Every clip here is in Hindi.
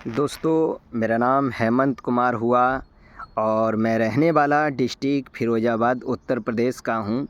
दोस्तों, मेरा नाम हेमंत कुमार हुआ और मैं रहने वाला डिस्ट्रिक्ट फिरोज़ाबाद उत्तर प्रदेश का हूँ।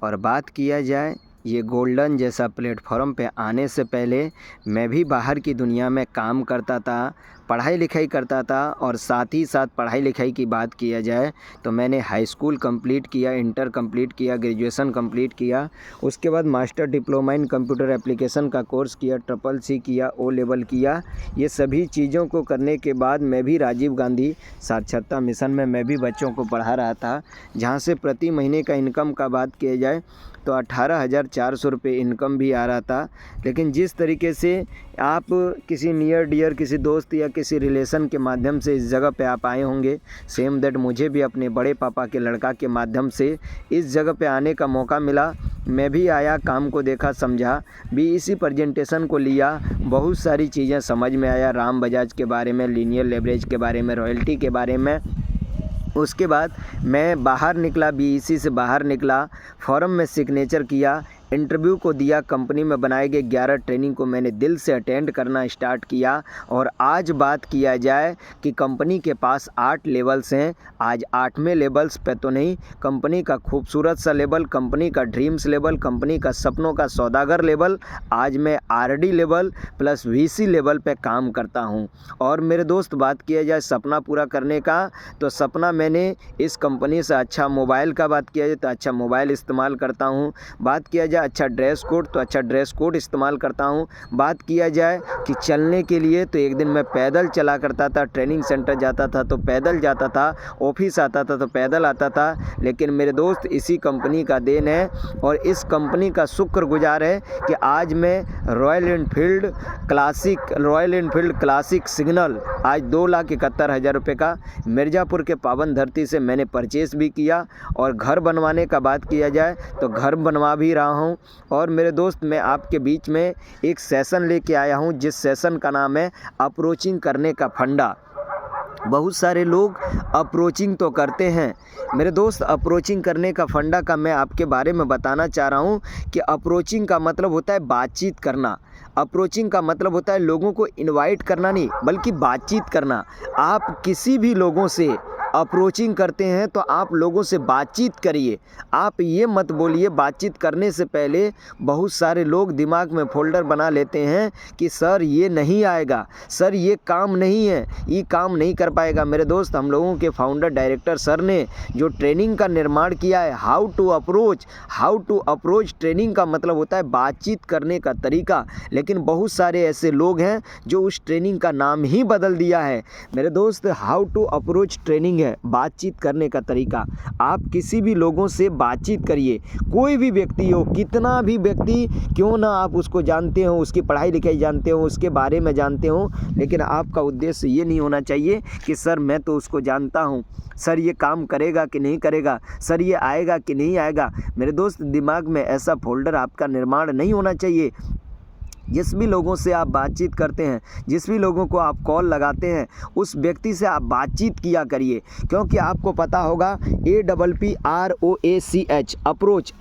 और बात किया जाए ये गोल्डन जैसा प्लेटफॉर्म पे आने से पहले मैं भी बाहर की दुनिया में काम करता था, पढ़ाई लिखाई करता था। और साथ ही साथ पढ़ाई लिखाई की बात किया जाए तो मैंने हाई स्कूल कंप्लीट किया, इंटर कंप्लीट किया, ग्रेजुएशन कंप्लीट किया। उसके बाद master diploma in computer application का कोर्स किया, ट्रिपल सी किया, ओ लेवल किया। ये सभी चीज़ों को करने के बाद मैं भी राजीव गांधी साक्षरता मिशन में मैं भी बच्चों को पढ़ा रहा था, जहाँ से प्रति महीने का इनकम का बात किया जाए तो 18,400 रुपये इनकम भी आ रहा था। लेकिन जिस तरीके से आप किसी नियर डियर किसी दोस्त या किसी रिलेशन के माध्यम से इस जगह पे आप आए होंगे, सेम दैट मुझे भी अपने बड़े पापा के लड़का के माध्यम से इस जगह पे आने का मौका मिला। मैं भी आया, काम को देखा, समझा, भी इसी प्रेजेंटेशन को लिया, बहुत सारी चीज़ें समझ में आया, राम बजाज के बारे में, लीनियर लेवरेज के बारे में, रॉयल्टी के बारे में। उसके बाद मैं बाहर निकला, बीईसी से बाहर निकला, फॉर्म में सिग्नेचर किया, इंटरव्यू को दिया। कंपनी में बनाए गए 11 ट्रेनिंग को मैंने दिल से अटेंड करना स्टार्ट किया। और आज बात किया जाए कि कंपनी के पास 8 लेवल्स हैं। आज 8वें लेवल्स पे तो नहीं, कंपनी का खूबसूरत सा लेवल, कंपनी का ड्रीम्स लेवल, कंपनी का सपनों का सौदागर लेवल, आज मैं RD level plus VC level पे काम करता हूं। और मेरे दोस्त, बात किया जाए सपना पूरा करने का, तो सपना मैंने इस कंपनी से अच्छा मोबाइल का बात किया जाए तो अच्छा मोबाइल इस्तेमाल करता हूं। बात किया जाए अच्छा ड्रेस कोड तो अच्छा ड्रेस कोड इस्तेमाल करता हूं। बात किया जाए कि चलने के लिए तो एक दिन मैं पैदल चला करता था, ट्रेनिंग सेंटर जाता था तो पैदल जाता था, ऑफिस आता था तो पैदल आता था। लेकिन मेरे दोस्त, इसी कंपनी का देन है और इस कंपनी का शुक्रगुजार है कि आज मैं रॉयल एनफील्ड क्लासिक सिग्नल आज 2,71,000 रुपये का मिर्ज़ापुर के पावन धरती से मैंने परचेस भी किया। और घर बनवाने का बात किया जाए तो घर बनवा भी रहा हूँ। और मेरे दोस्त, मैं आपके बीच में एक सेशन लेके आया हूँ, जिस सेशन का नाम है अप्रोचिंग करने का फंडा। बहुत सारे लोग अप्रोचिंग तो करते हैं मेरे दोस्त, अप्रोचिंग करने का फंडा का मैं आपके बारे में बताना चाह रहा हूँ कि अप्रोचिंग का मतलब होता है बातचीत करना। अप्रोचिंग का मतलब होता है लोगों को इनवाइट करना नहीं, बल्कि बातचीत करना। आप किसी भी लोगों से अप्रोचिंग करते हैं तो आप लोगों से बातचीत करिए। आप ये मत बोलिए, बातचीत करने से पहले बहुत सारे लोग दिमाग में फोल्डर बना लेते हैं कि सर ये नहीं आएगा, सर ये काम नहीं है, ये काम नहीं कर पाएगा। मेरे दोस्त, हम लोगों के फाउंडर डायरेक्टर सर ने जो ट्रेनिंग का निर्माण किया है, हाउ टू अप्रोच ट्रेनिंग का मतलब होता है बातचीत करने का तरीका। लेकिन बहुत सारे ऐसे लोग हैं जो उस ट्रेनिंग का नाम ही बदल दिया है। मेरे दोस्त, हाउ टू अप्रोच ट्रेनिंग है बातचीत करने का तरीका। आप किसी भी लोगों से बातचीत करिए, कोई भी व्यक्ति हो, कितना भी व्यक्ति क्यों ना आप उसको जानते हो, उसकी पढ़ाई लिखाई जानते हो, उसके बारे में जानते हो, लेकिन आपका उद्देश्य ये नहीं होना चाहिए कि सर मैं तो उसको जानता हूँ, सर ये काम करेगा कि नहीं करेगा, सर ये आएगा कि नहीं आएगा। मेरे दोस्त, दिमाग में ऐसा फोल्डर आपका निर्माण नहीं होना चाहिए। जिस भी लोगों से आप बातचीत करते हैं, जिस भी लोगों को आप कॉल लगाते हैं, उस व्यक्ति से आप बातचीत किया करिए। क्योंकि आपको पता होगा APPROACH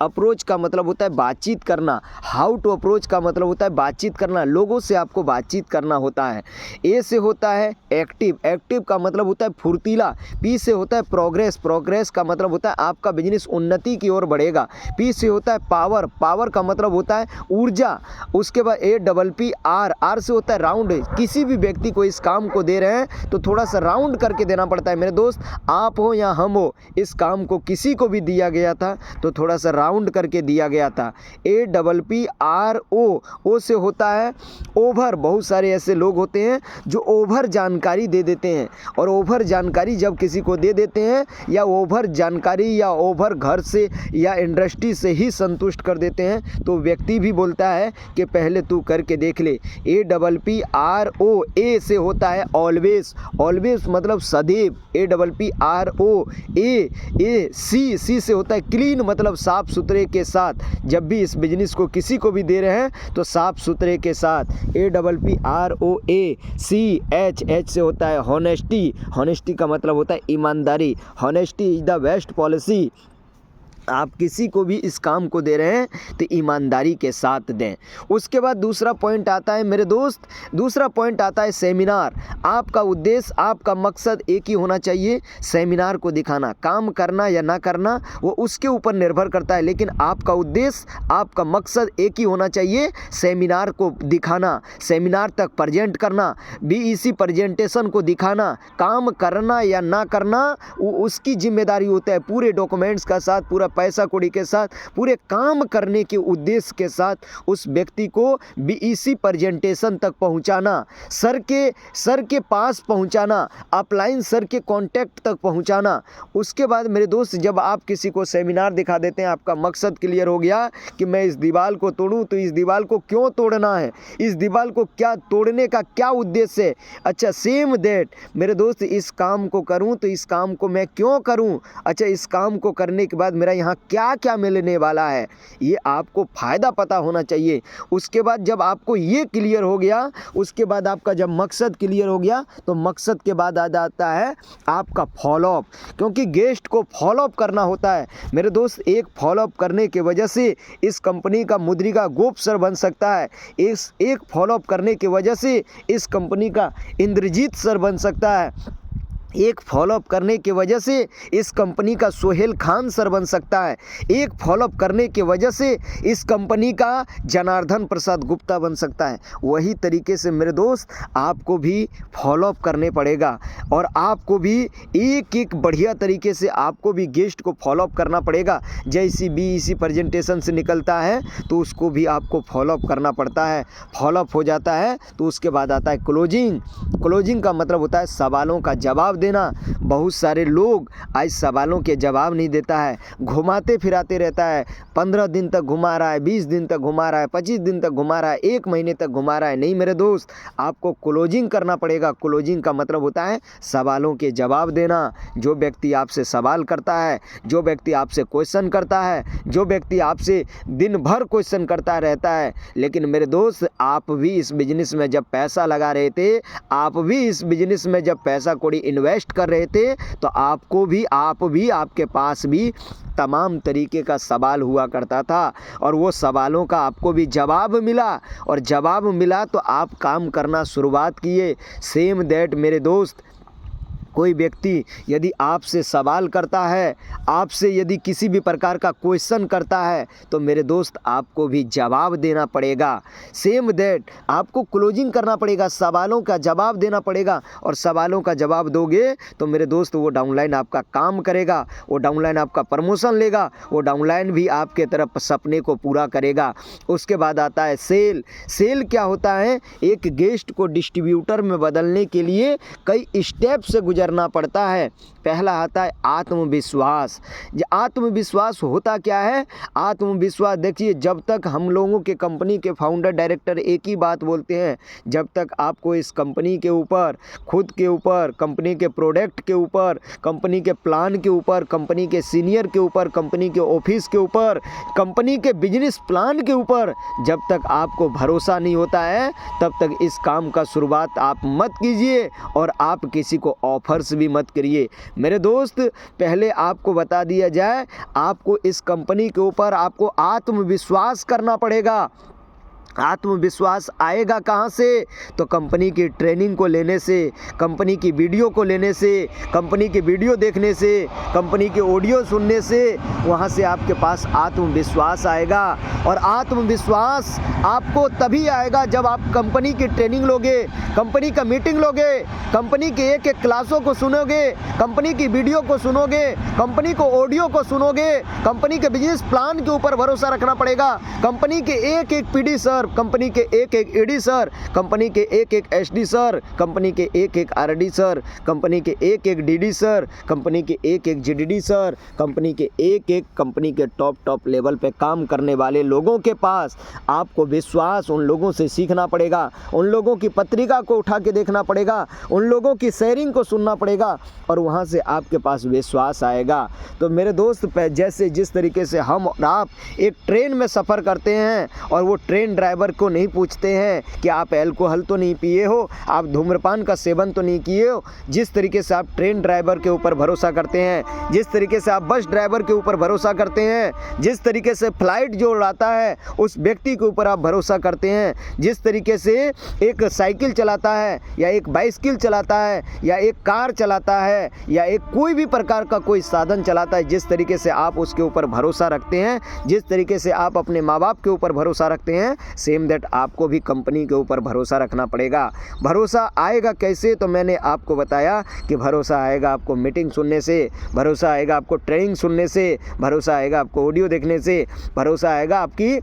अप्रोच का मतलब होता है बातचीत करना। हाउ टू अप्रोच का मतलब होता है बातचीत करना, लोगों से आपको बातचीत करना होता है। ए से होता है एक्टिव का मतलब होता है फुर्तीला। P से होता है प्रोग्रेस का मतलब होता है आपका बिजनेस उन्नति की ओर बढ़ेगा। P से होता है पावर का मतलब होता है ऊर्जा। उसके बाद APPR से होता है राउंड। किसी भी व्यक्ति को इस काम को दे रहे हैं तो थोड़ा सा राउंड करके देना पड़ता है। मेरे दोस्त, आप हो या हम हो, इस काम को किसी को भी दिया गया था तो थोड़ा सा राउंड करके दिया गया था। APPRO से होता है ओवर। बहुत सारे ऐसे लोग होते हैं जो ओवर जानकारी दे देते हैं, और ओवर जानकारी जब किसी को दे देते हैं, या ओवर जानकारी या ओवर घर से या इंडस्ट्री से ही संतुष्ट कर देते हैं, तो व्यक्ति भी बोलता है कि पहले तू करके देख ले। APPRO ए से होता है ऑलवेज मतलब सदैव। APPROAC से होता है क्लीन मतलब साफ सुथरे के साथ। जब भी इस बिजनेस को किसी को भी दे रहे हैं तो साफ सुथरे के साथ। APPROACH से होता है हॉनेस्टी का मतलब होता है ईमानदारी। Honesty is the best policy. आप किसी को भी इस काम को दे रहे हैं तो ईमानदारी के साथ दें। उसके बाद दूसरा पॉइंट आता है मेरे दोस्त, दूसरा पॉइंट आता है सेमिनार। आपका उद्देश्य, आपका मकसद एक ही होना चाहिए, सेमिनार को दिखाना। काम करना या ना करना वो उसके ऊपर निर्भर करता है, लेकिन आपका उद्देश्य, आपका मकसद एक ही होना चाहिए, सेमिनार को दिखाना, सेमिनार तक प्रेजेंट करना, बीईसी प्रेजेंटेशन को दिखाना। काम करना या ना करना वो उसकी जिम्मेदारी होता है, पूरे डॉक्यूमेंट्स का साथ, पूरा पैसा कौड़ी के साथ, पूरे काम करने के उद्देश्य के साथ उस व्यक्ति को बीईसी प्रेजेंटेशन तक पहुंचाना, सर के पास पहुंचाना, अपलाइन सर के कांटेक्ट तक पहुंचाना। उसके बाद मेरे दोस्त, जब आप किसी को सेमिनार दिखा देते हैं, आपका मकसद क्लियर हो गया कि मैं इस दीवार को तोड़ूं, तो इस दीवार को क्यों तोड़ना है, इस दीवार को क्या तोड़ने का क्या उद्देश्य है। अच्छा, सेम दैट मेरे दोस्त, इस काम को करूं तो इस काम को मैं क्यों करूं। अच्छा, इस काम को करने के बाद मेरा यहाँ क्या क्या मिलने वाला है, ये आपको फ़ायदा पता होना चाहिए। उसके बाद जब आपको ये क्लियर हो गया, उसके बाद आपका जब मकसद क्लियर हो गया, तो मकसद के बाद आ जाता है आपका फॉलोअप, क्योंकि गेस्ट को फॉलोअप करना होता है मेरे दोस्त। एक फॉलोअप करने के वजह से इस कंपनी का मुद्रिका गोप सर बन सकता है, इस एक फॉलोअप करने की वजह से इस कंपनी का इंद्रजीत सर बन सकता है, एक फॉलोअप करने की वजह से इस कंपनी का सोहेल खान सर बन सकता है, एक फॉलोअप करने की वजह से इस कंपनी का जनार्दन प्रसाद गुप्ता बन सकता है। वही तरीके से मेरे दोस्त, आपको भी फॉलोअप करने पड़ेगा और आपको भी एक एक बढ़िया तरीके से आपको भी गेस्ट को फॉलोअप करना पड़ेगा। जैसी बीईसी प्रेजेंटेशन से निकलता है तो उसको भी आपको फॉलोअप करना पड़ता है। फॉलोअप हो जाता है तो उसके बाद आता है क्लोजिंग। क्लोजिंग का मतलब होता है सवालों का जवाब देना। बहुत सारे लोग आज सवालों के जवाब नहीं देता है, घुमाते फिराते रहता है, 15 दिन तक घुमा रहा है, 20 दिन तक घुमा रहा है, 25 दिन तक घुमा रहा है, 1 महीने तक घुमा रहा है। नहीं मेरे दोस्त, आपको क्लोजिंग करना पड़ेगा। क्लोजिंग का मतलब होता है सवालों के जवाब देना। जो व्यक्ति आपसे सवाल करता है, जो व्यक्ति आपसे क्वेश्चन करता है, जो व्यक्ति आपसे दिन भर क्वेश्चन करता रहता है, लेकिन मेरे दोस्त, आप भी इस बिजनेस में जब पैसा लगा रहे थे, आप भी इस बिजनेस में जब पैसा कौड़ी इन्वेस्ट कर रहे थे, तो आपको भी, आपके पास भी तमाम तरीके का सवाल हुआ करता था और वो सवालों का आपको भी जवाब मिला, और जवाब मिला तो आप काम करना शुरुआत किए। सेम दैट मेरे दोस्त, कोई व्यक्ति यदि आपसे सवाल करता है, आपसे यदि किसी भी प्रकार का क्वेश्चन करता है, तो मेरे दोस्त आपको भी जवाब देना पड़ेगा। सेम दैट आपको क्लोजिंग करना पड़ेगा, सवालों का जवाब देना पड़ेगा, और सवालों का जवाब दोगे तो मेरे दोस्त वो डाउनलाइन आपका काम करेगा, वो डाउनलाइन आपका प्रमोशन लेगा, वो डाउनलाइन भी आपके तरफ सपने को पूरा करेगा। उसके बाद आता है सेल। सेल क्या होता है? एक गेस्ट को डिस्ट्रीब्यूटर में बदलने के लिए कई स्टेप से गुजरना पड़ता है। पहला आता है आत्मविश्वास। आत्मविश्वास होता क्या है? आत्मविश्वास देखिए, जब तक हम लोगों के कंपनी के फाउंडर डायरेक्टर एक ही बात बोलते हैं, जब तक आपको इस कंपनी के ऊपर, खुद के ऊपर, कंपनी के प्रोडक्ट के ऊपर, कंपनी के प्लान के ऊपर, कंपनी के सीनियर के ऊपर, कंपनी के ऑफिस के ऊपर, कंपनी के बिजनेस प्लान के ऊपर जब तक आपको भरोसा नहीं होता है, तब तक इस काम का शुरुआत आप मत कीजिए और आप किसी को ऑफर्स भी मत करिए। मेरे दोस्त, पहले आपको बता दिया जाए, आपको इस कंपनी के ऊपर आपको आत्मविश्वास करना पड़ेगा। आत्मविश्वास आएगा कहाँ से? तो कंपनी की ट्रेनिंग को लेने से, कंपनी की वीडियो को लेने से, कंपनी की वीडियो देखने से, कंपनी के ऑडियो सुनने से, वहाँ से आपके पास आत्मविश्वास आएगा। और आत्मविश्वास आपको तभी आएगा जब आप कंपनी की ट्रेनिंग लोगे, कंपनी का मीटिंग लोगे, कंपनी के एक एक क्लासों को सुनोगे, कंपनी की वीडियो को सुनोगे, कंपनी को ऑडियो को सुनोगे, कंपनी के बिजनेस प्लान के ऊपर भरोसा रखना पड़ेगा, कंपनी के एक एक पीडी सर, कंपनी के एक एक ईडी सर, कंपनी के एक एक एसडी सर, कंपनी के एक एक आरडी सर, कंपनी के एक एक डीडी सर, कंपनी के एक एक जीडीडी सर, कंपनी के एक एक कंपनी के टॉप लेवल पे काम करने वाले लोगों के पास आपको विश्वास, उन लोगों से सीखना पड़ेगा, उन लोगों की पत्रिका को उठा के देखना पड़ेगा, उन लोगों की शेयरिंग को सुनना पड़ेगा, और वहाँ से आपके पास विश्वास आएगा। तो मेरे दोस्त, जैसे जिस तरीके से हम और आप एक ट्रेन में सफ़र करते हैं और वो ट्रेन ड्राइवर ड्राइवर को नहीं पूछते हैं कि आप अल्कोहल तो नहीं पिए हो, आप धूम्रपान का सेवन तो नहीं किए हो। जिस तरीके से आप ट्रेन ड्राइवर के ऊपर भरोसा करते हैं, जिस तरीके से आप बस ड्राइवर के ऊपर भरोसा करते हैं, जिस तरीके से फ्लाइट जो उड़ाता है उस व्यक्ति के ऊपर आप भरोसा करते हैं, जिस तरीके से एक साइकिल चलाता है या एक बाइसिकल चलाता है या एक कार चलाता है या एक कोई भी प्रकार का कोई साधन चलाता है, जिस तरीके से आप उसके ऊपर भरोसा रखते हैं, जिस तरीके से आप अपने माँ बाप के ऊपर भरोसा रखते हैं, सेम दैट आपको भी कंपनी के ऊपर भरोसा रखना पड़ेगा। भरोसा आएगा कैसे? तो मैंने आपको बताया कि भरोसा आएगा आपको मीटिंग सुनने से, भरोसा आएगा आपको ट्रेनिंग सुनने से, भरोसा आएगा आपको ऑडियो देखने से, भरोसा आएगा आपकी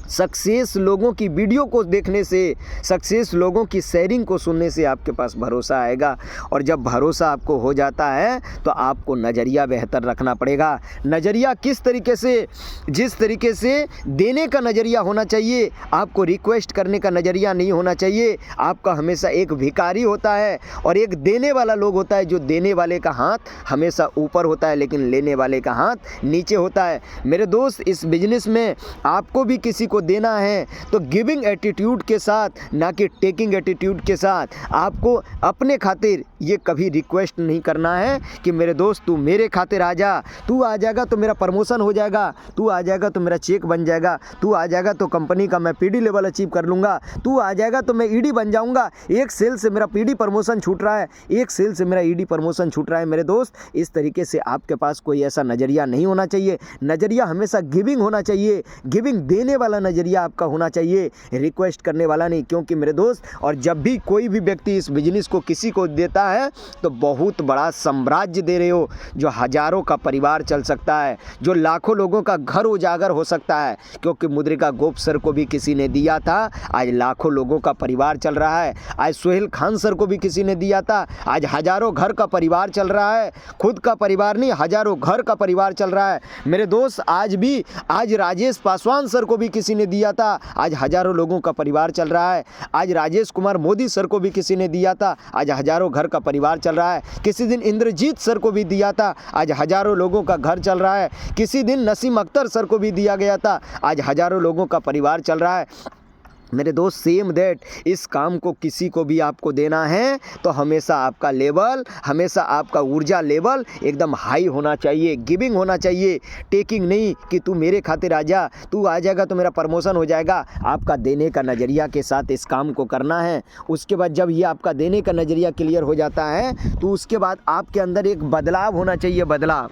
सक्सेस लोगों की वीडियो को देखने से, सक्सेस लोगों की शेयरिंग को सुनने से आपके पास भरोसा आएगा। और जब भरोसा आपको हो जाता है तो आपको नज़रिया बेहतर रखना पड़ेगा। नज़रिया किस तरीके से? जिस तरीके से देने का नज़रिया होना चाहिए, आपको रिक्वेस्ट करने का नज़रिया नहीं होना चाहिए। आपका हमेशा एक भिखारी होता है और एक देने वाला लोग होता है। जो देने वाले का हाथ हमेशा ऊपर होता है लेकिन लेने वाले का हाथ नीचे होता है। मेरे दोस्त, इस बिजनेस में आपको भी किसी को देना है तो गिविंग एटीट्यूड के साथ, ना कि टेकिंग एटीट्यूड के साथ। आपको अपने खातिर ये कभी रिक्वेस्ट नहीं करना है कि मेरे दोस्त तू मेरे खातिर आ जा, तू आ जाएगा तो मेरा प्रमोशन हो जाएगा, तू आ जाएगा तो मेरा चेक बन जाएगा, तू आ जाएगा तो कंपनी का मैं पीडी लेवल अचीव कर लूँगा, तू आ जाएगा तो मैं ईडी बन जाऊँगा। एक सेल से मेरा पीडी प्रमोशन छूट रहा है, एक सेल से मेरा ईडी प्रमोशन छूट रहा है। मेरे दोस्त, इस तरीके से आपके पास कोई ऐसा नज़रिया नहीं होना चाहिए। नज़रिया हमेशा गिविंग होना चाहिए, गिविंग देने वाला नज़रिया आपका होना चाहिए, रिक्वेस्ट करने वाला नहीं। क्योंकि मेरे दोस्त, और जब भी कोई भी व्यक्ति इस बिजनेस को किसी को देता है तो बहुत बड़ा साम्राज्य दे रहे हो, जो हजारों का परिवार चल सकता है, जो लाखों लोगों का घर उजागर हो सकता है। क्योंकि मुद्रिका गोप सर को भी किसी ने दिया था, आज लाखों लोगों का परिवार चल रहा है। आज सोहेल खान सर को भी किसी ने दिया था, आज हजारों घर का परिवार चल रहा है। खुद का परिवार नहीं, हजारों घर का परिवार चल रहा है। मेरे दोस्त, आज राजेश पासवान सर को भी किसी ने दिया था, आज हजारों लोगों का परिवार चल रहा है। आज राजेश कुमार मोदी सर को भी किसी ने दिया था, आज हजारों घर का परिवार चल रहा है। किसी दिन इंद्रजीत सर को भी दिया था, आज हजारों लोगों का घर चल रहा है। किसी दिन नसीम अख्तर सर को भी दिया गया था, आज हजारों लोगों का परिवार चल रहा है। मेरे दोस्त, सेम दैट, इस काम को किसी को भी आपको देना है तो हमेशा आपका लेवल, हमेशा आपका ऊर्जा लेवल एकदम हाई होना चाहिए, गिविंग होना चाहिए, टेकिंग नहीं कि तू मेरे खातिर आ जा, तू आ जाएगा तो मेरा प्रमोशन हो जाएगा। आपका देने का नज़रिया के साथ इस काम को करना है। उसके बाद जब ये आपका देने का नज़रिया क्लियर हो जाता है तो उसके बाद आपके अंदर एक बदलाव होना चाहिए। बदलाव,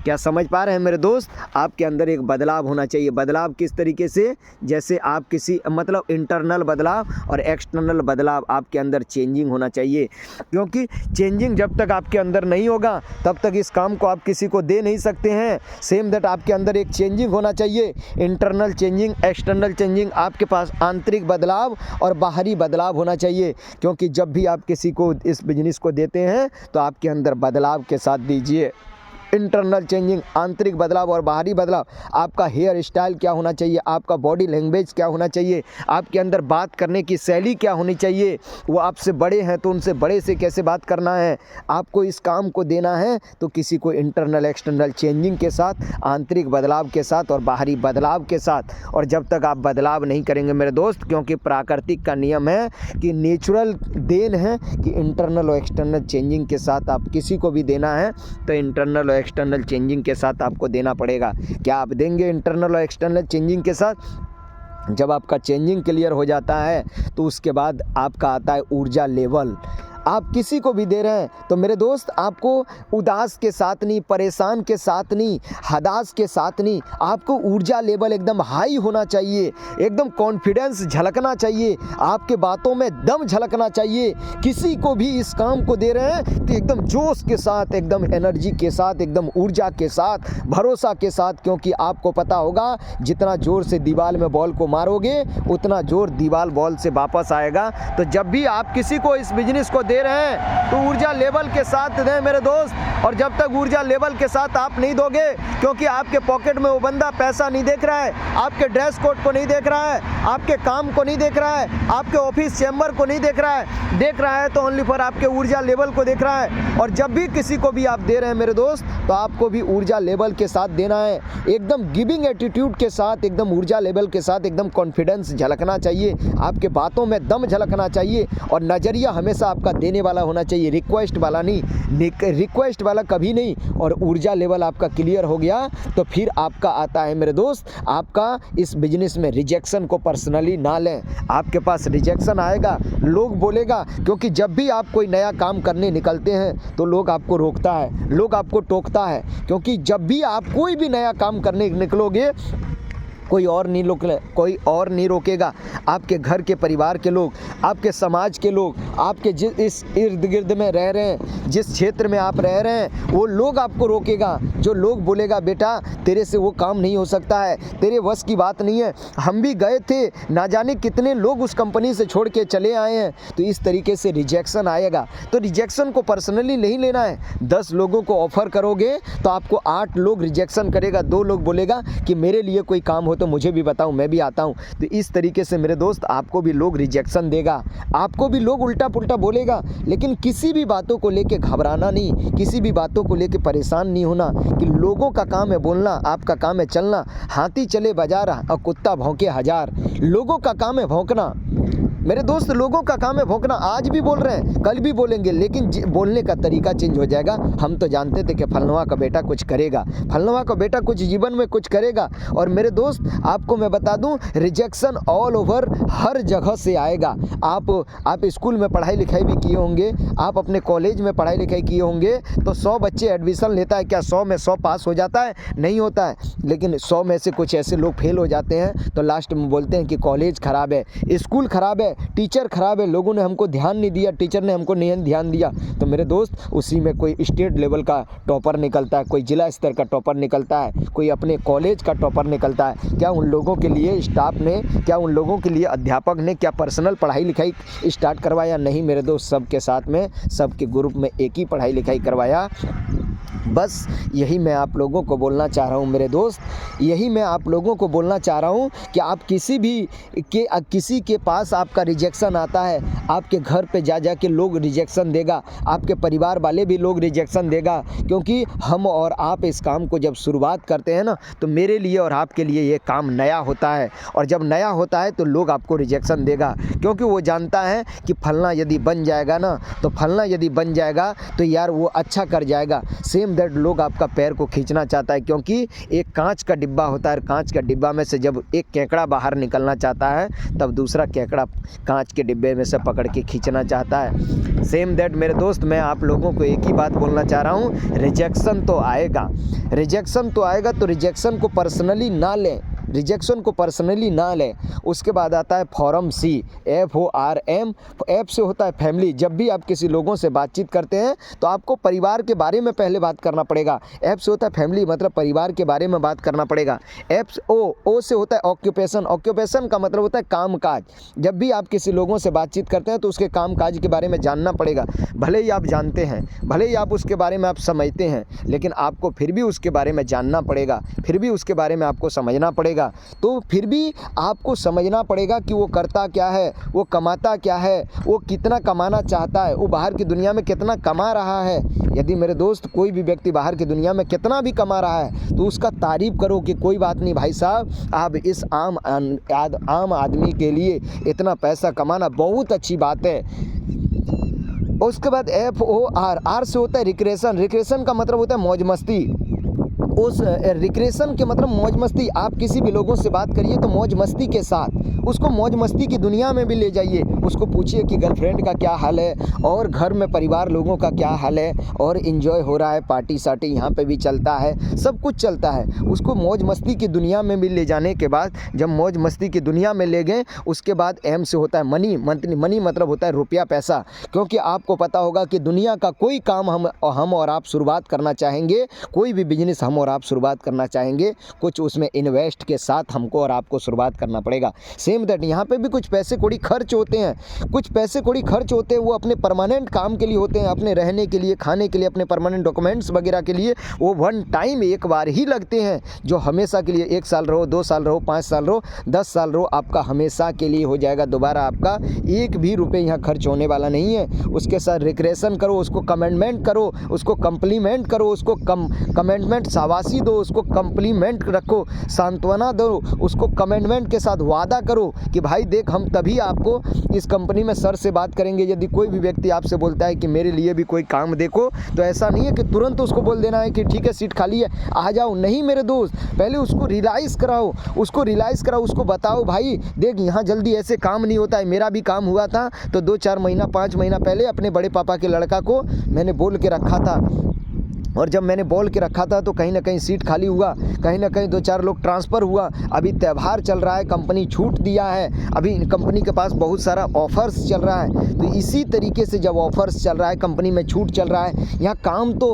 क्या समझ पा रहे हैं मेरे दोस्त? आपके अंदर एक बदलाव होना चाहिए। बदलाव किस तरीके से? जैसे आप किसी इंटरनल बदलाव और एक्सटर्नल बदलाव आपके अंदर चेंजिंग होना चाहिए। क्योंकि चेंजिंग जब तक आपके अंदर नहीं होगा तब तक इस काम को आप किसी को दे नहीं सकते हैं। सेम दैट, आपके अंदर एक चेंजिंग होना चाहिए, इंटरनल चेंजिंग, एक्सटर्नल चेंजिंग। आपके पास आंतरिक बदलाव और बाहरी बदलाव होना चाहिए। क्योंकि जब भी आप किसी को इस बिजनेस को देते हैं तो आपके अंदर बदलाव के साथ दीजिए। इंटरनल चेंजिंग, आंतरिक बदलाव और बाहरी बदलाव। आपका हेयर स्टाइल क्या होना चाहिए, आपका बॉडी लैंग्वेज क्या होना चाहिए, आपके अंदर बात करने की शैली क्या होनी चाहिए। वो आपसे बड़े हैं तो उनसे बड़े से कैसे बात करना है। आपको इस काम को देना है तो किसी को इंटरनल एक्सटर्नल चेंजिंग के साथ, आंतरिक बदलाव के साथ और बाहरी बदलाव के साथ। और जब तक आप बदलाव नहीं करेंगे मेरे दोस्त, क्योंकि प्राकृतिक का नियम है कि नेचुरल देन है कि इंटरनल और एक्सटर्नल चेंजिंग के साथ आप किसी को भी देना है तो इंटरनल एक्सटर्नल चेंजिंग के साथ आपको देना पड़ेगा। क्या आप देंगे इंटरनल और एक्सटर्नल चेंजिंग के साथ? जब आपका चेंजिंग क्लियर हो जाता है तो उसके बाद आपका आता है ऊर्जा लेवल। आप किसी को भी दे रहे हैं तो मेरे दोस्त, आपको उदास के साथ नहीं, परेशान के साथ नहीं, हताश के साथ नहीं, आपको ऊर्जा लेवल एकदम हाई होना चाहिए, एकदम कॉन्फिडेंस झलकना चाहिए, आपके बातों में दम झलकना चाहिए। किसी को भी इस काम को दे रहे हैं तो एकदम जोश के साथ, एकदम एनर्जी के साथ, एकदम ऊर्जा के साथ, भरोसा के साथ। क्योंकि आपको पता होगा जितना ज़ोर से दीवार में बॉल को मारोगे उतना ज़ोर दीवार बॉल से वापस आएगा। तो जब भी आप किसी को इस बिजनेस को दे दे रहे हैं तो ऊर्जा लेवल के साथ दें मेरे दोस्त। और जब तक ऊर्जा लेवल के साथ आप नहीं दोगे, क्योंकि आपके पॉकेट में वो बंदा पैसा नहीं देख रहा है, आपके ड्रेस कोड को नहीं देख रहा है, आपके काम को नहीं देख रहा है, आपके ऑफिस चैम्बर को नहीं देख रहा है तो ओनली फॉर आपके ऊर्जा लेवल को देख रहा है। और जब भी किसी को भी आप दे रहे हैं मेरे दोस्त, तो आपको भी ऊर्जा लेवल के साथ देना है, एकदम गिविंग एटीट्यूड के साथ, एकदम ऊर्जा लेवल के साथ, एकदम कॉन्फिडेंस झलकना चाहिए, आपके बातों में दम झलकना चाहिए। और नज़रिया हमेशा आपका देने वाला होना चाहिए, रिक्वेस्ट वाला नहीं, रिक्वेस्ट वाला कभी नहीं। और ऊर्जा लेवल आपका क्लियर हो गया तो फिर आपका आता है मेरे दोस्त, आपका इस बिजनेस में रिजेक्शन को पर्सनली ना लें। आपके पास रिजेक्शन आएगा, लोग बोलेगा, क्योंकि जब भी आप कोई नया काम करने निकलते हैं तो लोग आपको रोकता है, लोग आपको टोकता है, क्योंकि जब भी आप कोई भी नया काम करने निकलोगे कोई और नहीं रोकेगा। आपके घर के परिवार के लोग, आपके समाज के लोग, आपके इस इर्द गिर्द में रह रहे हैं, जिस क्षेत्र में आप रह रहे हैं, वो लोग आपको रोकेगा। जो लोग बोलेगा बेटा तेरे से वो काम नहीं हो सकता है, तेरे वश की बात नहीं है। हम भी गए थे, ना जाने कितने लोग उस कंपनी से छोड़ के चले आए हैं। तो इस तरीके से रिजेक्शन आएगा। तो रिजेक्शन को पर्सनली नहीं लेना है। 10 लोगों को ऑफ़र करोगे तो आपको 8 लोग रिजेक्शन करेगा, 2 लोग बोलेगा कि मेरे लिए कोई काम हो तो मुझे भी बताऊं, मैं भी आता हूं। तो इस तरीके से मेरे दोस्त आपको भी लोग रिजेक्शन देगा, आपको भी लोग उल्टा पुल्टा बोलेगा। लेकिन किसी भी बातों को लेके घबराना नहीं, किसी भी बातों को लेके परेशान नहीं होना कि लोगों का काम है बोलना, आपका काम है चलना। हाथी चले बाजार और कुत्ता भौंके हजार। लोगों का काम है भौंकना मेरे दोस्त, लोगों का काम है भौंकना। आज भी बोल रहे हैं, कल भी बोलेंगे, लेकिन बोलने का तरीका चेंज हो जाएगा। हम तो जानते थे कि फलनवा का बेटा कुछ करेगा, फलनवा का बेटा कुछ जीवन में कुछ करेगा। और मेरे दोस्त आपको मैं बता दूं, रिजेक्शन ऑल ओवर हर जगह से आएगा। आप स्कूल में पढ़ाई लिखाई भी किए होंगे, आप अपने कॉलेज में पढ़ाई लिखाई किए होंगे, तो 100 बच्चे एडमिशन लेता है, क्या 100 में 100 पास हो जाता है? नहीं होता है। लेकिन 100 में से कुछ ऐसे लोग फेल हो जाते हैं, तो लास्ट में बोलते हैं कि कॉलेज ख़राब है, स्कूल ख़राब है, टीचर ख़राब है, लोगों ने हमको ध्यान नहीं दिया, टीचर ने हमको नहीं ध्यान दिया। तो मेरे दोस्त उसी में कोई स्टेट लेवल का टॉपर निकलता है, कोई जिला स्तर का टॉपर निकलता है, कोई अपने कॉलेज का टॉपर निकलता है। क्या उन लोगों के लिए स्टाफ ने, क्या उन लोगों के लिए अध्यापक ने क्या पर्सनल पढ़ाई लिखाई स्टार्ट करवाया? नहीं मेरे दोस्त, सबके साथ में, सबके ग्रुप में एक ही पढ़ाई लिखाई करवाया। बस यही मैं आप लोगों को बोलना चाह रहा हूँ मेरे दोस्त, यही मैं आप लोगों को बोलना चाह रहा हूँ कि आप किसी के पास आपका रिजेक्शन आता है, आपके घर पे जा के लोग रिजेक्शन देगा, आपके परिवार वाले भी लोग रिजेक्शन देगा। क्योंकि हम और आप इस काम को जब शुरुआत करते हैं ना, तो मेरे लिए और आपके लिए ये काम नया होता है। और जब नया होता है तो लोग आपको रिजेक्शन देगा, क्योंकि वो जानता है कि फलना यदि बन जाएगा ना, तो फलना यदि बन जाएगा तो यार वो अच्छा कर जाएगा। सेम दैट लोग आपका पैर को खींचना चाहता है, क्योंकि एक कांच का डिब्बा होता है, कांच का डिब्बा में से जब एक केकड़ा बाहर निकलना चाहता है, तब दूसरा केकड़ा कांच के डिब्बे में से पकड़ के खींचना चाहता है। सेम दैट मेरे दोस्त, मैं आप लोगों को एक ही बात बोलना चाह रहा हूँ, रिजेक्शन तो आएगा, रिजेक्शन तो आएगा, तो रिजेक्शन को पर्सनली ना लें, रिजेक्शन को पर्सनली ना लें। उसके बाद आता है फॉर्म सी, FORM, एफ से होता है फैमिली। जब भी आप किसी लोगों से बातचीत करते हैं तो आपको परिवार के बारे में पहले बात करना पड़ेगा। F से होता है फैमिली, मतलब परिवार के बारे में बात करना पड़ेगा। O से होता है ऑक्यूपेशन, ऑक्यूपेशन का मतलब होता है काम काज। जब भी आप किसी लोगों से बातचीत करते हैं तो उसके काम काज के बारे में जानना पड़ेगा। भले ही आप जानते हैं, भले ही आप उसके बारे में आप समझते हैं, लेकिन आपको फिर भी उसके बारे में जानना पड़ेगा, फिर भी उसके बारे में आपको समझना पड़ेगा। तो फिर भी आपको समझना पड़ेगा कि वो करता क्या है, वो कमाता क्या है, वो कितना कमाना चाहता है, वो बाहर की दुनिया में कितना कमा रहा है। यदि मेरे दोस्त कोई भी व्यक्ति बाहर की दुनिया में कितना भी कमा रहा है तो उसका तारीफ़ करो कि कोई बात नहीं भाई साहब, आप इस आम आदमी के लिए इतना पैसा कमाना बहुत अच्छी बात है। उसके बाद FOR से होता है रिक्रेशन, रिक्रेशन का मतलब होता है मौज मस्ती। उस रिक्रेशन के मतलब मौज मस्ती। आप किसी भी लोगों से बात करिए तो मौज मस्ती के साथ उसको मौज मस्ती की दुनिया में भी ले जाइए। उसको पूछिए कि गर्लफ्रेंड का क्या हाल है और घर में परिवार लोगों का क्या हाल है, और इन्जॉय हो रहा है, पार्टी सार्टी यहाँ पे भी चलता है, सब कुछ चलता है। उसको मौज मस्ती की दुनिया में भी ले जाने के बाद, जब मौज मस्ती की दुनिया में ले गए, उसके बाद M से होता है मनी। मनी मतलब होता है रुपया पैसा। क्योंकि आपको पता होगा कि दुनिया का कोई काम हम और आप शुरुआत करना चाहेंगे, कोई भी बिजनेस हम और और आप शुरुआत करना चाहेंगे, कुछ उसमें इन्वेस्ट के साथ हमको और आपको शुरुआत करना पड़ेगा। सेम दैट यहाँ पे भी कुछ पैसे कौड़ी खर्च होते हैं, कुछ पैसे कौड़ी खर्च होते हैं, वो अपने परमानेंट काम के लिए होते हैं, अपने रहने के लिए, खाने के लिए, अपने परमानेंट डॉक्यूमेंट्स वगैरह के लिए। वो वन टाइम एक बार ही लगते हैं, जो हमेशा के लिए 1 साल रहो, 2 साल रहो, 5 साल रहो, 10 साल रहो, आपका हमेशा के लिए हो जाएगा। दोबारा आपका एक भी रुपये यहाँ खर्च होने वाला नहीं है। उसके साथ रिक्रेशन करो, उसको कमेंटमेंट करो, उसको कम्प्लीमेंट करो, उसको कमेंटमेंट शाबाशी दो, उसको कम्प्लीमेंट रखो, सांत्वना दो, उसको कमेंटमेंट के साथ वादा करो कि भाई देख हम तभी आपको इस कंपनी में सर से बात करेंगे। यदि कोई भी व्यक्ति आपसे बोलता है कि मेरे लिए भी कोई काम देखो, तो ऐसा नहीं है कि तुरंत उसको बोल देना है कि ठीक है सीट खाली है आ जाओ। नहीं मेरे दोस्त, पहले उसको रियलाइज़ कराओ, उसको बताओ भाई देख यहाँ जल्दी ऐसे काम नहीं होता है। मेरा भी काम हुआ था तो 2-4 महीना 5 महीना पहले अपने बड़े पापा के लड़का को मैंने बोल के रखा था, और जब मैंने बोल के रखा था तो कहीं ना कहीं सीट खाली हुआ, कहीं ना कहीं 2-4 लोग ट्रांसफ़र हुआ। अभी त्यौहार चल रहा है, कंपनी छूट दिया है, अभी कंपनी के पास बहुत सारा ऑफ़र्स चल रहा है। तो इसी तरीके से जब ऑफ़र्स चल रहा है, कंपनी में छूट चल रहा है, यहाँ काम तो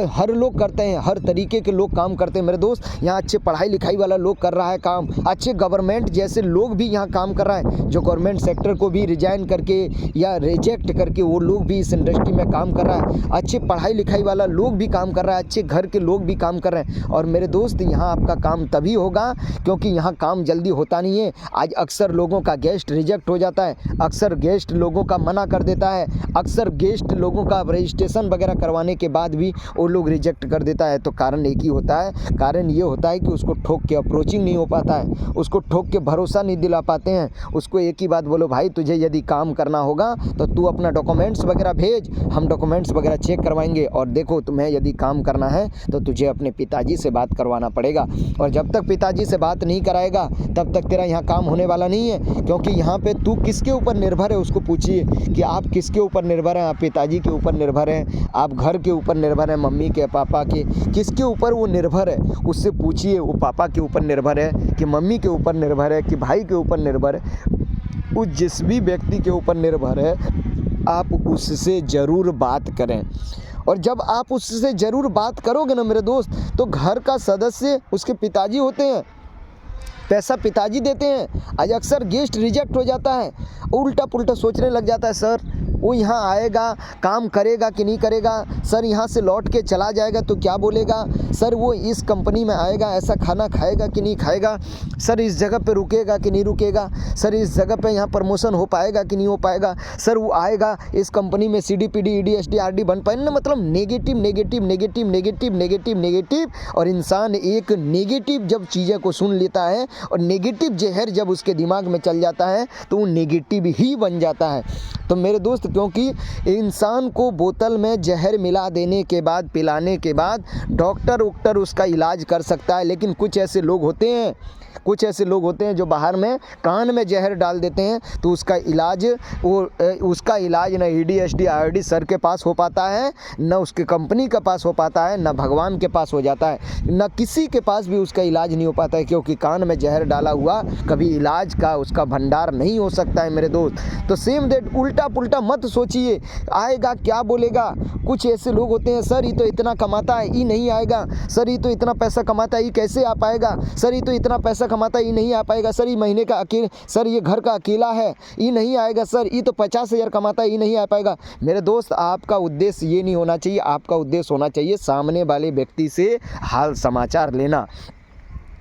हर लोग करते हैं, हर तरीके के लोग काम करते हैं मेरे दोस्त। यहाँ अच्छे पढ़ाई लिखाई वाला लोग कर रहा है काम, अच्छे गवर्नमेंट जैसे लोग भी यहाँ काम कर रहा है, जो गवर्नमेंट सेक्टर को भी रिजाइन करके या रिजेक्ट करके वो लोग भी इस इंडस्ट्री में काम कर रहा है। अच्छे पढ़ाई लिखाई वाला लोग भी काम कर रहा है, अच्छे घर के लोग भी काम कर रहे हैं। और मेरे दोस्त यहाँ आपका काम तभी होगा क्योंकि यहाँ काम जल्दी होता नहीं है। आज अक्सर लोगों का गेस्ट रिजेक्ट हो जाता है, अक्सर गेस्ट लोगों का मना कर देता है, अक्सर गेस्ट लोगों का रजिस्ट्रेशन वगैरह करवाने के बाद भी वो लोग रिजेक्ट कर देता है। तो कारण एक ही होता है, कारण ये होता है कि उसको ठोक के अप्रोचिंग नहीं हो पाता है, उसको ठोक के भरोसा नहीं दिला पाते हैं। उसको एक ही बात बोलो भाई तुझे यदि काम करना होगा तो तू अपना डॉक्यूमेंट्स वगैरह भेज, हम डॉक्यूमेंट्स वगैरह चेक करवाएंगे। और देखो तुम्हें यदि काम करना है तो तुझे अपने पिताजी से बात करवाना पड़ेगा, और जब तक पिताजी से बात नहीं कराएगा तब तक तेरा यहाँ काम होने वाला नहीं है। क्योंकि यहाँ पे तू किसके ऊपर निर्भर है, उसको पूछिए कि आप किसके ऊपर निर्भर हैं। आप पिताजी के ऊपर निर्भर हैं, आप घर के ऊपर निर्भर हैं, मम्मी के पापा के, किसके ऊपर वो निर्भर है उससे पूछिए। वो पापा के ऊपर निर्भर है कि मम्मी के ऊपर निर्भर है कि भाई के ऊपर निर्भर है, वो जिस भी व्यक्ति के ऊपर निर्भर है आप उससे ज़रूर बात करें। और जब आप उससे ज़रूर बात करोगे ना मेरे दोस्त, तो घर का सदस्य उसके पिताजी होते हैं, पैसा पिताजी देते हैं। आज अक्सर गेस्ट रिजेक्ट हो जाता है, उल्टा पुल्टा सोचने लग जाता है, सर वो यहाँ आएगा काम करेगा कि नहीं करेगा, सर यहाँ से लौट के चला जाएगा तो क्या बोलेगा, सर वो इस कंपनी में आएगा ऐसा खाना खाएगा कि नहीं खाएगा, सर इस जगह पे रुकेगा कि नहीं रुकेगा, सर इस जगह पे यहाँ प्रमोशन हो पाएगा कि नहीं हो पाएगा, सर वो आएगा इस कंपनी में CDPD ED SDRD बन पाएगा ना। मतलब negative negative negative negative negative negative. और इंसान एक नेगेटिव जब चीज़ें को सुन लेता है और नेगेटिव जहर जब उसके दिमाग में चल जाता है तो वो नेगेटिव ही बन जाता है। तो मेरे दोस्त, क्योंकि इंसान को बोतल में जहर मिला देने के बाद, पिलाने के बाद डॉक्टर उसका इलाज कर सकता है, लेकिन कुछ ऐसे लोग होते हैं जो बाहर में कान में जहर डाल देते हैं तो उसका इलाज न ED SDRD सर के पास हो पाता है, न उसके कंपनी के पास हो पाता है, न भगवान के पास हो जाता है, न किसी के पास भी उसका इलाज नहीं हो पाता है, क्योंकि कान में जहर डाला हुआ कभी इलाज का उसका भंडार नहीं हो सकता है मेरे दोस्त। तो सेम दैट उल्टा पुल्टा मत सोचिए, आएगा क्या बोलेगा। कुछ ऐसे लोग होते हैं, सर ये तो इतना कमाता है ये नहीं आएगा, सर ये तो इतना पैसा कमाता है ये कैसे आ पाएगा, सर ये तो इतना पैसा कमाता है ये नहीं आ पाएगा, सर ये महीने का अकेले, सर ये घर का अकेला है ये नहीं आएगा, सर ये तो 50,000 कमाता है ये नहीं आ पाएगा। मेरे दोस्त, आपका उद्देश्य ये नहीं होना चाहिए, आपका उद्देश्य होना चाहिए सामने वाले व्यक्ति से हाल समाचार लेना।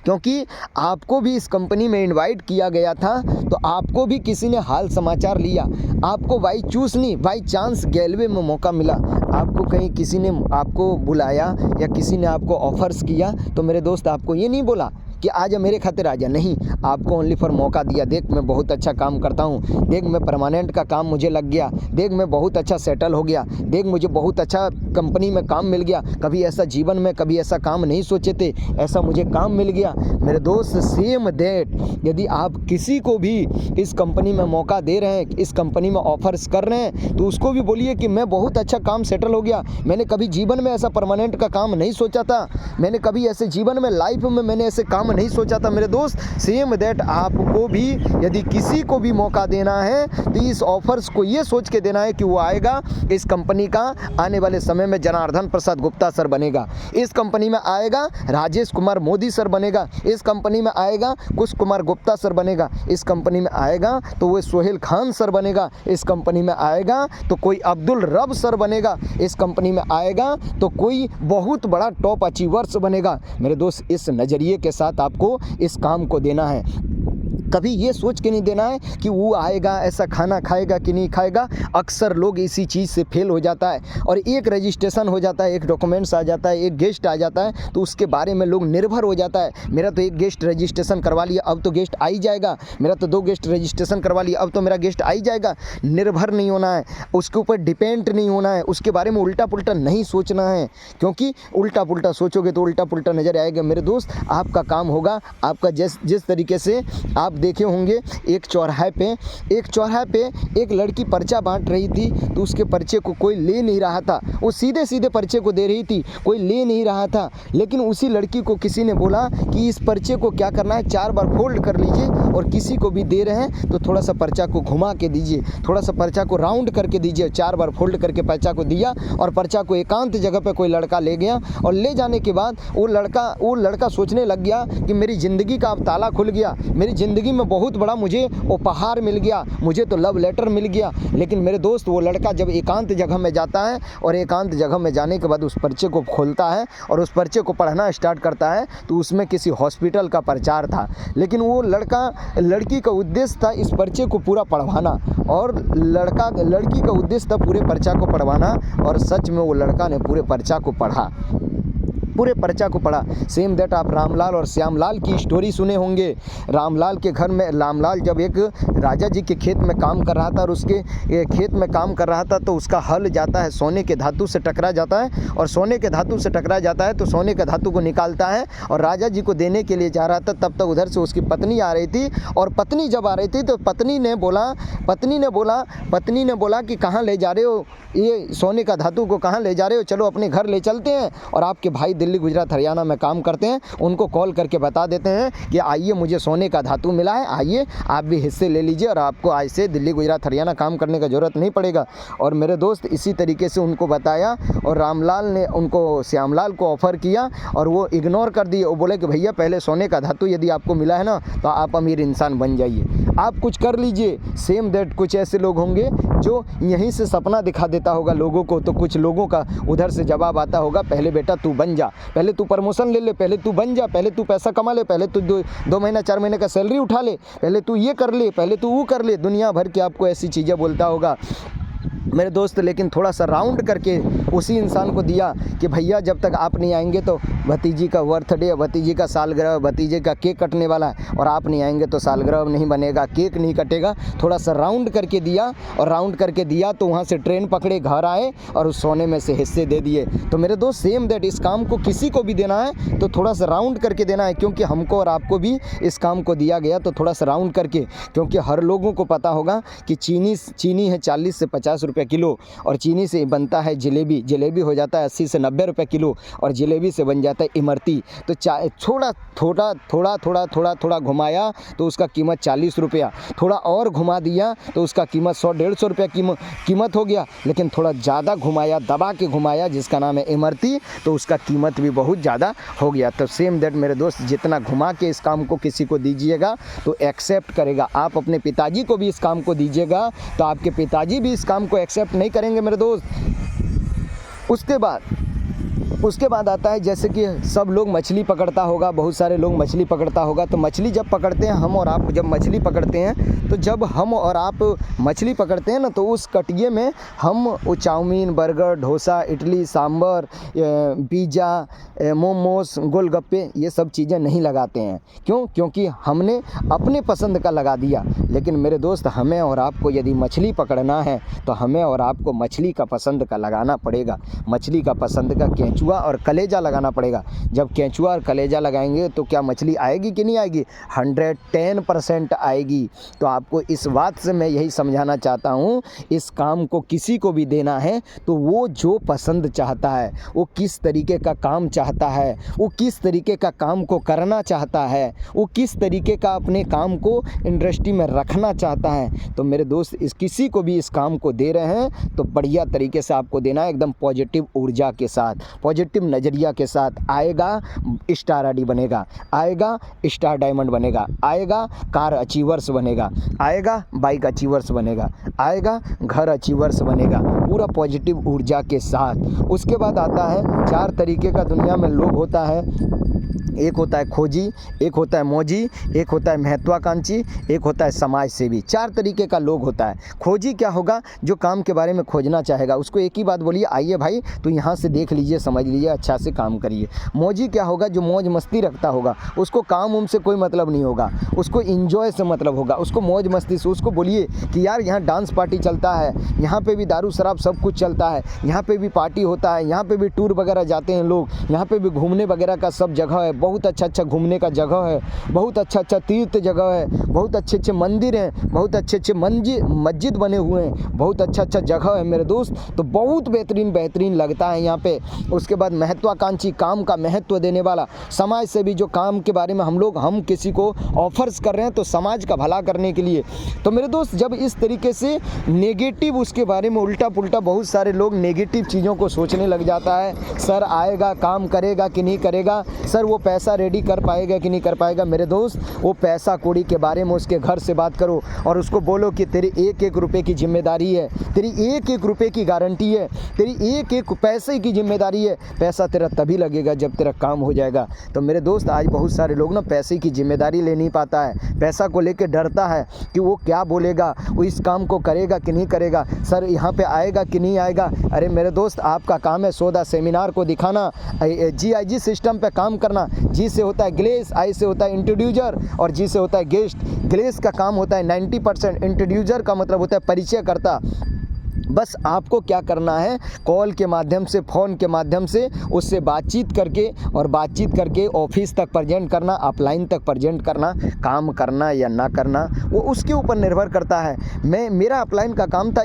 क्योंकि आपको भी इस कंपनी में इनवाइट किया गया था तो आपको भी किसी ने हाल समाचार लिया, आपको बाई चांस गैलवे में मौका मिला, आपको कहीं किसी ने आपको बुलाया या किसी ने आपको ऑफर्स किया, तो मेरे दोस्त आपको ये नहीं बोला कि आजा मेरे खातिर आजा, नहीं, आपको ओनली फॉर मौका दिया। देख मैं बहुत अच्छा काम करता हूँ, देख मैं परमानेंट का काम मुझे लग गया, देख मैं बहुत अच्छा सेटल हो गया, देख मुझे बहुत अच्छा कंपनी में काम मिल गया, कभी ऐसा जीवन में कभी ऐसा काम नहीं सोचे थे, ऐसा मुझे काम मिल गया। मेरे दोस्त, सेम दैट यदि आप किसी को भी इस कंपनी में मौका दे रहे हैं, इस कंपनी में ऑफर्स कर रहे हैं, तो उसको भी बोलिए कि मैं बहुत अच्छा काम सेटल हो गया, मैंने कभी जीवन में ऐसा परमानेंट का काम नहीं सोचा था, मैंने कभी ऐसे जीवन में लाइफ में मैंने ऐसे काम में नहीं सोचा था मेरे दोस्त। सेम दैट आपको भी यदि किसी को भी मौका देना है तो इस ऑफर्स को ये सोच के देना है कि वो आएगा, इस कंपनी का आने वाले समय में जनार्दन प्रसाद गुप्ता सर बनेगा, इस कंपनी में आएगा राजेश कुमार मोदी सर बनेगा, इस कंपनी में आएगा कुश कुमार गुप्ता सर बनेगा, इस कंपनी में आएगा तो वो सोहेल खान सर बनेगा, इस कंपनी में आएगा तो कोई अब्दुल रब सर बनेगा, इस कंपनी में आएगा तो कोई बहुत बड़ा टॉप अचीवर्स बनेगा। मेरे दोस्त, इस नज़रिए के साथ आपको इस काम को देना है। कभी ये सोच के नहीं देना है कि वो आएगा ऐसा खाना खाएगा कि नहीं खाएगा। अक्सर लोग इसी चीज़ से फेल हो जाता है और एक रजिस्ट्रेशन हो जाता है, एक डॉक्यूमेंट्स आ जाता है, एक गेस्ट आ जाता है तो उसके बारे में लोग निर्भर हो जाता है। मेरा तो एक गेस्ट रजिस्ट्रेशन करवा लिया, अब तो गेस्ट आ ही जाएगा, मेरा तो 2 गेस्ट रजिस्ट्रेशन करवा लिया, अब तो मेरा गेस्ट आ ही जाएगा। निर्भर नहीं होना है, उसके ऊपर डिपेंड नहीं होना है, उसके बारे में उल्टा पुल्टा नहीं सोचना है, क्योंकि उल्टा पुल्टा सोचोगे तो उल्टा पुल्टा नज़र आएगा। मेरे दोस्त, आपका काम होगा, आपका जिस तरीके से आप देखे होंगे एक चौराहे पे एक लड़की पर्चा बांट रही थी तो उसके पर्चे को कोई ले नहीं रहा था, वो सीधे सीधे पर्चे को दे रही थी, कोई ले नहीं रहा था। लेकिन उसी लड़की को किसी ने बोला कि इस पर्चे को क्या करना है, 4 बार फोल्ड कर लीजिए और किसी को भी दे रहे हैं तो थोड़ा सा पर्चा को घुमा के दीजिए, थोड़ा सा पर्चा को राउंड करके दीजिए। 4 बार फोल्ड करके पर्चा को दिया और पर्चा को एकांत जगह पे कोई लड़का ले गया और ले जाने के बाद वो लड़का सोचने लग गया कि मेरी ज़िंदगी का अब ताला खुल गया, मेरी ज़िंदगी में बहुत बड़ा मुझे उपहार मिल गया, मुझे तो लव लेटर मिल गया। लेकिन मेरे दोस्त, वो लड़का जब एकांत जगह में जाता है और एकांत जगह में जाने के बाद उस पर्चे को खोलता है और उस पर्चे को पढ़ना स्टार्ट करता है तो उसमें किसी हॉस्पिटल का प्रचार था। लेकिन वो लड़की का उद्देश्य था इस पर्चे को पूरा पढ़वाना और लड़की का उद्देश्य था पूरे पर्चा को पढ़वाना और सच में वो लड़का ने पूरे पर्चा को पढ़ा। सेम दैट आप रामलाल और श्यामलाल की स्टोरी सुने होंगे। रामलाल के घर में रामलाल जब एक राजा जी के खेत में काम कर रहा था और उसके खेत में काम कर रहा था तो उसका हल जाता है सोने के धातु से टकरा जाता है और सोने के धातु से टकरा जाता है तो सोने के धातु को निकालता है और राजा जी को देने के लिए जा रहा था। तब तक उधर से उसकी पत्नी आ रही थी और पत्नी जब आ रही थी तो पत्नी ने बोला कि कहाँ ले जा रहे हो, ये सोने का धातु को कहाँ ले जा रहे हो, चलो अपने घर ले चलते हैं। और आपके भाई दिल्ली गुजरात हरियाणा में काम करते हैं, उनको कॉल करके बता देते हैं कि आइए मुझे सोने का धातु मिला है, आइए आप भी हिस्से ले लीजिए और आपको आज से दिल्ली गुजरात हरियाणा काम करने का ज़रूरत नहीं पड़ेगा। और मेरे दोस्त, इसी तरीके से उनको बताया और रामलाल ने उनको श्यामलाल को ऑफ़र किया और वो इग्नोर कर दिए। वो बोले कि भैया पहले सोने का धातु यदि आपको मिला है ना तो आप अमीर इंसान बन जाइए, आप कुछ कर लीजिए। सेम दैट कुछ ऐसे लोग होंगे जो यहीं से सपना दिखा देता होगा लोगों को, तो कुछ लोगों का उधर से जवाब आता होगा, पहले बेटा तू बन जा, पहले तू प्रमोशन ले ले, पहले तू बन जा, पहले तू पैसा कमा ले, पहले तू 2 महीना 4 महीने का सैलरी उठा ले, पहले तू ये कर ले, पहले तू वो कर ले। दुनिया भर के आपको ऐसी चीज़ें बोलता होगा मेरे दोस्त। लेकिन थोड़ा सा राउंड करके उसी इंसान को दिया कि भैया जब तक आप नहीं आएंगे तो भतीजी का बर्थडे, भतीजी का सालगिरह, भतीजे का केक कटने वाला है और आप नहीं आएंगे तो सालगिरह नहीं बनेगा, केक नहीं कटेगा। थोड़ा सा राउंड करके दिया और राउंड करके दिया तो वहाँ से ट्रेन पकड़े घर आए और उस सोने में से हिस्से दे दिए। तो मेरे दोस्त, सेम दैट इस काम को किसी को भी देना है तो थोड़ा सा राउंड करके देना है, क्योंकि हमको और आपको भी इस काम को दिया गया तो थोड़ा सा राउंड करके, क्योंकि हर लोगों को पता होगा कि चीनी है 40 से 50 रुपये किलो और चीनी से बनता है जलेबी हो जाता है 80 से 90 रुपये किलो और जलेबी से बन जाता है इमरती। तो थोड़ा घुमाया तो उसका कीमत 40 रुपया, थोड़ा और घुमा दिया तो उसका कीमत 100-150 रुपया कीमत हो गया। लेकिन थोड़ा ज़्यादा घुमाया, दबा के घुमाया, जिसका नाम है इमरती, तो उसका कीमत भी बहुत ज़्यादा हो गया। तो सेम दैट मेरे दोस्त, जितना घुमा के इस काम को किसी को दीजिएगा तो एक्सेप्ट करेगा। आप अपने पिताजी को भी इस काम को दीजिएगा तो आपके पिताजी भी इस काम को एक्सेप्ट नहीं करेंगे मेरे दोस्त। उसके बाद आता है, जैसे कि सब लोग मछली पकड़ता होगा, बहुत सारे लोग मछली पकड़ता होगा, तो मछली जब पकड़ते हैं हम और आप, जब मछली पकड़ते हैं तो जब हम और आप मछली पकड़ते हैं ना तो उस कटिये में हम वो chowmein, burger, dosa, idli, sambar, pizza, momos, golgappe, ये सब चीज़ें नहीं लगाते हैं। क्यों? क्योंकि हमने अपने पसंद का लगा दिया। लेकिन मेरे दोस्त, हमें और आपको यदि मछली पकड़ना है तो हमें और आपको मछली का पसंद का लगाना पड़ेगा। मछली का पसंद का केंचुआ केंचुआ और कलेजा लगाना पड़ेगा। जब केंचुआ और कलेजा लगाएंगे तो क्या मछली आएगी कि नहीं आएगी? 110% आएगी। तो आपको इस बात से मैं यही समझाना चाहता हूँ, इस काम को किसी को भी देना है तो वो जो पसंद चाहता है, वो किस तरीके का काम चाहता है, वो किस तरीके का काम को करना चाहता है, वो किस तरीके का अपने काम को इंडस्ट्री में रखना चाहता है। तो मेरे दोस्त, इस किसी को भी इस काम को दे रहे हैं तो बढ़िया तरीके से आपको देना है, एकदम पॉजिटिव ऊर्जा के साथ, पॉजिटिव नज़रिया के साथ। आएगा स्टार आईडी बनेगा, आएगा स्टार डायमंड बनेगा, आएगा कार अचीवर्स बनेगा, आएगा बाइक अचीवर्स बनेगा, आएगा घर अचीवर्स बनेगा, पूरा पॉजिटिव ऊर्जा के साथ। उसके बाद आता है 4 तरीके का दुनिया में लोग होता है। एक होता है खोजी, एक होता है मौजी, एक होता है महत्वाकांक्षी, एक होता है समाज सेवी। 4 तरीके का लोग होता है। खोजी क्या होगा? जो काम के बारे में खोजना चाहेगा, उसको एक ही बात बोलिए, आइए भाई तो यहाँ से देख लीजिए, समझ लीजिए, अच्छा से काम करिए। मौजी क्या होगा? जो मौज मस्ती रखता होगा, उसको काम उम से कोई मतलब नहीं होगा, उसको इंजॉय से मतलब होगा, उसको मौज मस्ती से। उसको बोलिए कि यार यहाँ डांस पार्टी चलता है, यहाँ पे भी दारू शराब सब कुछ चलता है, यहाँ पे भी पार्टी होता है, यहाँ पे भी टूर वगैरह जाते हैं लोग, यहाँ पे भी घूमने वगैरह का सब जगह है, बहुत अच्छा घूमने का जगह है, बहुत अच्छा तीर्थ जगह है, बहुत अच्छे मंदिर हैं, बहुत अच्छे मस्जिद बने हुए हैं, बहुत अच्छा जगह है मेरे दोस्त। तो बहुत बेहतरीन लगता है यहाँ पे। उसके बाद महत्वाकांक्षी, काम का महत्व देने वाला, समाज से भी जो काम के बारे में हम किसी को ऑफर्स कर रहे हैं तो समाज का भला करने के लिए। तो मेरे दोस्त, जब इस तरीके से नेगेटिव, उसके बारे में उल्टा पुल्टा बहुत सारे लोग नेगेटिव चीज़ों को सोचने लग जाता है, सर आएगा, काम करेगा कि नहीं करेगा, सर वो पैसा रेडी कर पाएगा कि नहीं कर पाएगा। मेरे दोस्त, वो पैसा कौड़ी के बारे में उसके घर से बात करो और उसको बोलो कि तेरी एक रुपए की जिम्मेदारी है, तेरी एक रुपए की गारंटी है, तेरी एक पैसे की जिम्मेदारी है। पैसा तेरा तभी लगेगा जब तेरा काम हो जाएगा। तो मेरे दोस्त, आज बहुत सारे लोग ना पैसे की जिम्मेदारी ले नहीं पाता है, पैसा को लेकर डरता है कि वो क्या बोलेगा, वो इस काम को करेगा कि नहीं करेगा, सर यहाँ पे आएगा कि नहीं आएगा। अरे मेरे दोस्त, आपका काम है सौदा सेमिनार को दिखाना, GIG सिस्टम पे काम करना। जी से होता है ग्लेस, आई से होता है इंट्रोड्यूसर और जी से होता है गेस्ट। ग्लेस का काम होता है 90%, इंट्रोड्यूसर का मतलब होता है परिचय करता। बस आपको क्या करना है, कॉल के माध्यम से, फ़ोन के माध्यम से उससे बातचीत करके ऑफिस तक प्रेजेंट करना, अपलाइन तक प्रेजेंट करना। काम करना या ना करना वो उसके ऊपर निर्भर करता है। मेरा अपलाइन का काम था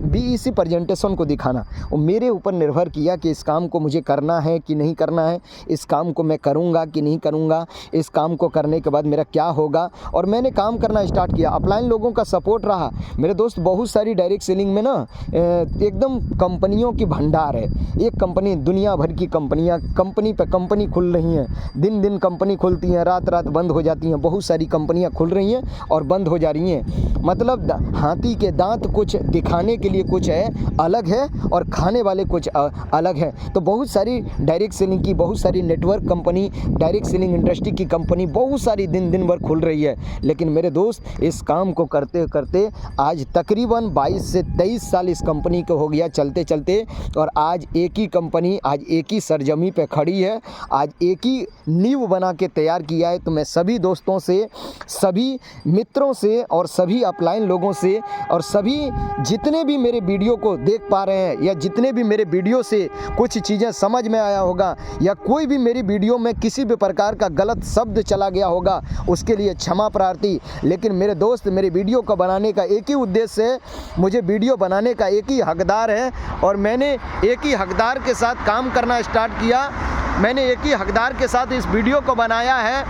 BEC प्रेजेंटेशन को दिखाना, वो मेरे ऊपर निर्भर किया कि इस काम को मुझे करना है कि नहीं करना है, इस काम को मैं करूँगा कि नहीं करूँगा, इस काम को करने के बाद मेरा क्या होगा। और मैंने काम करना स्टार्ट किया, अपलाइन लोगों का सपोर्ट रहा मेरे दोस्त। बहुत सारी डायरेक्ट सेलिंग में ना एकदम कंपनियों की भंडार है। एक कंपनी, दुनिया भर की कंपनियां, कंपनी पे कंपनी खुल रही हैं, दिन दिन कंपनी खुलती हैं, रात रात बंद हो जाती हैं। बहुत सारी कंपनियां खुल रही हैं और बंद हो जा रही हैं। मतलब हाथी के दांत कुछ दिखाने के लिए कुछ है अलग है और खाने वाले कुछ अलग है। तो बहुत सारी डायरेक्ट सेलिंग की, बहुत सारी network company, direct selling industry की कंपनी बहुत सारी दिन भर खुल रही है। लेकिन मेरे दोस्त, इस काम को करते करते आज तकरीबन 22 से 23 साल इस कंपनी को हो गया चलते चलते। और आज एक ही कंपनी, आज एक ही सरजमी पे खड़ी है, आज एक ही नींव बना के तैयार किया है। तो मैं सभी दोस्तों से, सभी मित्रों से और सभी अपलाइन लोगों से और सभी जितने भी मेरे वीडियो को देख पा रहे हैं या जितने भी मेरे वीडियो से कुछ चीज़ें समझ में आया होगा या कोई भी मेरी वीडियो में किसी भी प्रकार का गलत शब्द चला गया होगा, उसके लिए क्षमा प्रार्थी। लेकिन मेरे दोस्त, मेरे वीडियो को बनाने का एक ही उद्देश्य है, मुझे वीडियो बनाने का एक ही हकदार है और मैंने एक ही हकदार के साथ काम करना स्टार्ट किया। मैंने एक ही हकदार के साथ इस वीडियो को बनाया है।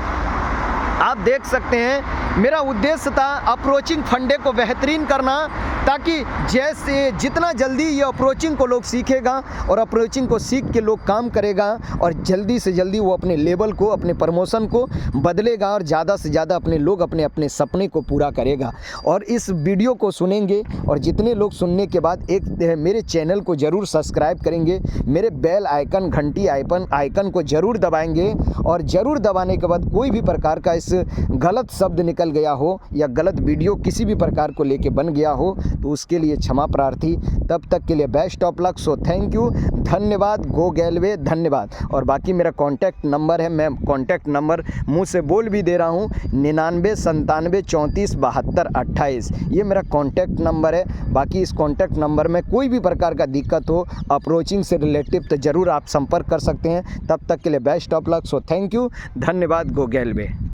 आप देख सकते हैं, मेरा उद्देश्य था अप्रोचिंग फंडे को बेहतरीन करना, ताकि जैसे जितना जल्दी ये अप्रोचिंग को लोग सीखेगा और अप्रोचिंग को सीख के लोग काम करेगा और जल्दी से जल्दी वो अपने लेवल को, अपने प्रमोशन को बदलेगा और ज़्यादा से ज़्यादा अपने लोग अपने सपने को पूरा करेगा। और इस वीडियो को सुनेंगे और जितने लोग सुनने के बाद एक मेरे चैनल को ज़रूर सब्सक्राइब करेंगे, मेरे बेल आइकन, घंटी आइकन को ज़रूर दबाएंगे और ज़रूर दबाने के बाद कोई भी प्रकार का इस गलत शब्द निकल गया हो या गलत वीडियो किसी भी प्रकार को लेके बन गया हो तो उसके लिए क्षमा प्रार्थी। तब तक के लिए best of luck. So thank you, धन्यवाद, गो गैलवे, धन्यवाद। और बाकी मेरा कॉन्टैक्ट नंबर है, मैं कॉन्टैक्ट नंबर मुँह से बोल भी दे रहा हूँ, 9997347228। ये मेरा कॉन्टैक्ट नंबर है। बाकी इस कॉन्टैक्ट नंबर में कोई भी प्रकार का दिक्कत हो अप्रोचिंग से रिलेटिव तो ज़रूर आप संपर्क कर सकते हैं। तब तक के लिए best of luck. So thank you, धन्यवाद, गो गैलवे।